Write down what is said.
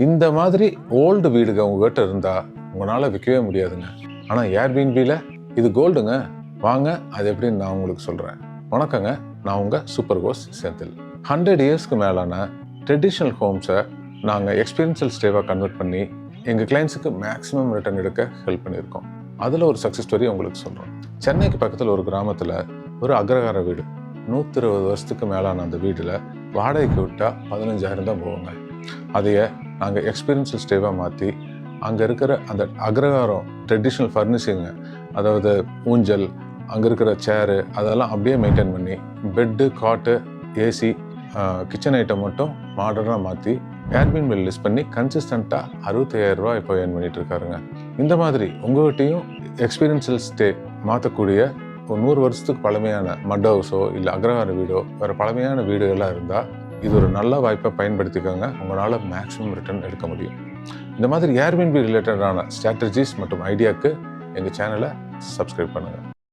இந்த மாதிரி ஓல்டு வீடுங்க உங்ககிட்ட இருந்தால் உங்களால் விற்கவே முடியாதுங்க. ஆனால் ஏர்பிஎன்பியில் இது கோல்டுங்க. வாங்க அது எப்படின்னு நான் உங்களுக்கு சொல்கிறேன். வணக்கங்க, நான் உங்கள் சூப்பர் ஹோஸ்ட் செந்தில். 100 இயர்ஸ்க்கு மேலான ட்ரெடிஷ்னல் ஹோம்ஸை நாங்கள் எக்ஸ்பீரியன்ஷியல் ஸ்டேவாக கன்வெர்ட் பண்ணி எங்கள் கிளைண்ட்ஸுக்கு மேக்ஸிமம் ரிட்டர்ன் எடுக்க ஹெல்ப் பண்ணியிருக்கோம். அதில் ஒரு சக்ஸஸ் ஸ்டோரி உங்களுக்கு சொல்கிறோம். சென்னைக்கு பக்கத்தில் ஒரு கிராமத்தில் ஒரு அக்ரஹார வீடு, 120 வருஷத்துக்கு மேலான அந்த வீட்டில் வாடகைக்கு விட்டால் 15,000 தான் போவாங்க. அதையே நாங்கள் எக்ஸ்பீரியன்ஷியல் ஸ்டேவாக மாற்றி அங்கே இருக்கிற அந்த அக்ரஹாரம் ட்ரெடிஷ்னல் ஃபர்னிஷிங்கு, அதாவது ஊஞ்சல், அங்கே இருக்கிற சேரு, அதெல்லாம் அப்படியே மெயின்டைன் பண்ணி பெட்டு, காட்டு, ஏசி, கிச்சன் ஐட்டம் மட்டும் மாடர்னாக மாற்றி ஏர்பிஎன்பியில் லிஸ்ட் பண்ணி கன்சிஸ்டண்ட்டாக 65,000 ரூபா இப்போ ஏர்ன் பண்ணிட்டு இருக்காருங்க. இந்த மாதிரி உங்கள்கிட்டையும் எக்ஸ்பீரியன்ஷியல் ஸ்டே மாற்றக்கூடிய ஒரு 100 வருஷத்துக்கு பழமையான மட் ஹவுஸோ இல்லை அக்ரஹார வீடோ வேறு பழமையான வீடுகள்லாம் இருந்தால் இது ஒரு நல்ல வாய்ப்பை பயன்படுத்திக்கோங்க. உங்களால் மேக்ஸிமம் ரிட்டர்ன் எடுக்க முடியும். இந்த மாதிரி ஏர்பிஎன்பி ரிலேட்டடான ஸ்ட்ராட்டஜிஸ் மற்றும் ஐடியாவுக்கு எங்கள் சேனலை சப்ஸ்கிரைப் பண்ணுங்கள்.